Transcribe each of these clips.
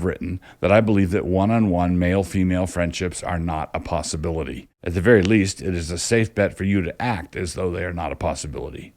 written that I believe that one-on-one male-female friendships are not a possibility. At the very least, it is a safe bet for you to act as though they are not a possibility.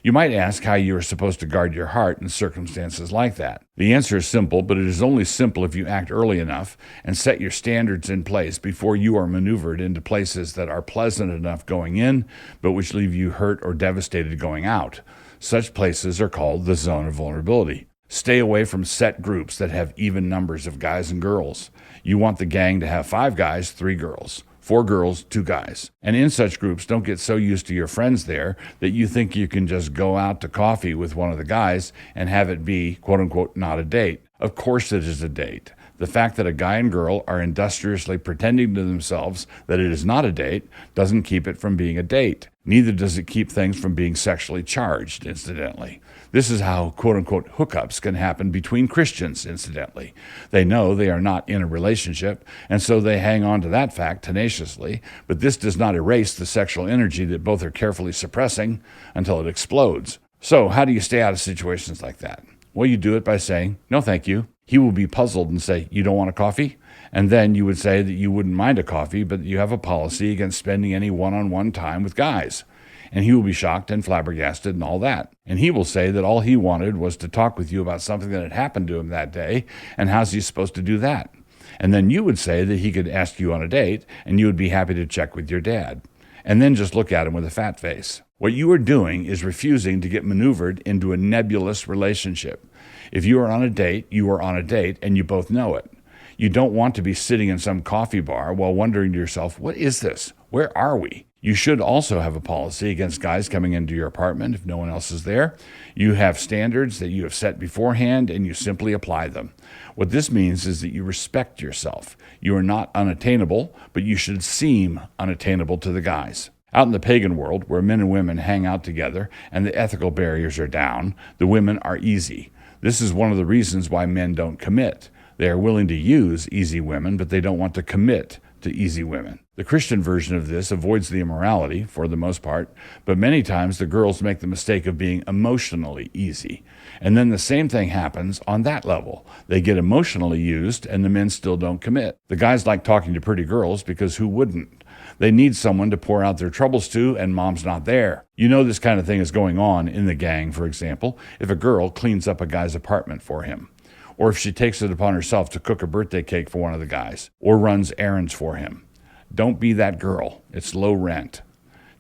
You might ask how you are supposed to guard your heart in circumstances like that. The answer is simple, but it is only simple if you act early enough and set your standards in place before you are maneuvered into places that are pleasant enough going in, but which leave you hurt or devastated going out. Such places are called the zone of vulnerability. Stay away from set groups that have even numbers of guys and girls. You want the gang to have 5 guys, 3 girls. 4 girls, 2 guys. And in such groups, don't get so used to your friends there that you think you can just go out to coffee with one of the guys and have it be, quote unquote, not a date. Of course it is a date. The fact that a guy and girl are industriously pretending to themselves that it is not a date doesn't keep it from being a date. Neither does it keep things from being sexually charged, incidentally. This is how, quote-unquote, hookups can happen between Christians, incidentally. They know they are not in a relationship, and so they hang on to that fact tenaciously, but this does not erase the sexual energy that both are carefully suppressing until it explodes. So how do you stay out of situations like that? Well, you do it by saying, no, thank you. He will be puzzled and say, you don't want a coffee? And then you would say that you wouldn't mind a coffee, but that you have a policy against spending any one-on-one time with guys. And he will be shocked and flabbergasted and all that. And he will say that all he wanted was to talk with you about something that had happened to him that day, and how's he supposed to do that? And then you would say that he could ask you on a date, and you would be happy to check with your dad. And then just look at him with a fat face. What you are doing is refusing to get maneuvered into a nebulous relationship. If you are on a date, you are on a date, and you both know it. You don't want to be sitting in some coffee bar while wondering to yourself, what is this? Where are we? You should also have a policy against guys coming into your apartment if no one else is there. You have standards that you have set beforehand, and you simply apply them. What this means is that you respect yourself. You are not unattainable, but you should seem unattainable to the guys. Out in the pagan world, where men and women hang out together and the ethical barriers are down, the women are easy. This is one of the reasons why men don't commit. They are willing to use easy women, but they don't want to commit to easy women. The Christian version of this avoids the immorality, for the most part, but many times the girls make the mistake of being emotionally easy. And then the same thing happens on that level. They get emotionally used, and the men still don't commit. The guys like talking to pretty girls because who wouldn't? They need someone to pour out their troubles to, and mom's not there. You know this kind of thing is going on in the gang, for example, if a girl cleans up a guy's apartment for him, or if she takes it upon herself to cook a birthday cake for one of the guys, or runs errands for him. Don't be that girl. It's low rent.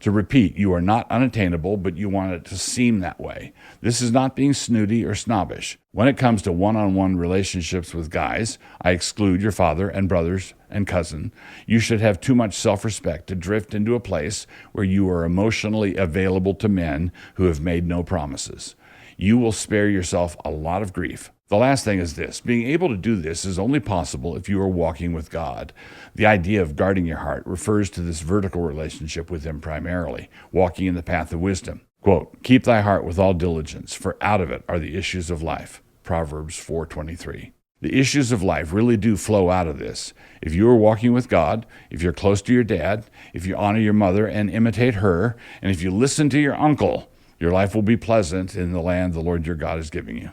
To repeat, you are not unattainable, but you want it to seem that way. This is not being snooty or snobbish. When it comes to one-on-one relationships with guys, I exclude your father and brothers and cousin. You should have too much self-respect to drift into a place where you are emotionally available to men who have made no promises. You will spare yourself a lot of grief. The last thing is this. Being able to do this is only possible if you are walking with God. The idea of guarding your heart refers to this vertical relationship with Him primarily, walking in the path of wisdom. Quote, keep thy heart with all diligence, for out of it are the issues of life. Proverbs 4:23. The issues of life really do flow out of this. If you are walking with God, if you're close to your dad, if you honor your mother and imitate her, and if you listen to your uncle, your life will be pleasant in the land the Lord your God is giving you.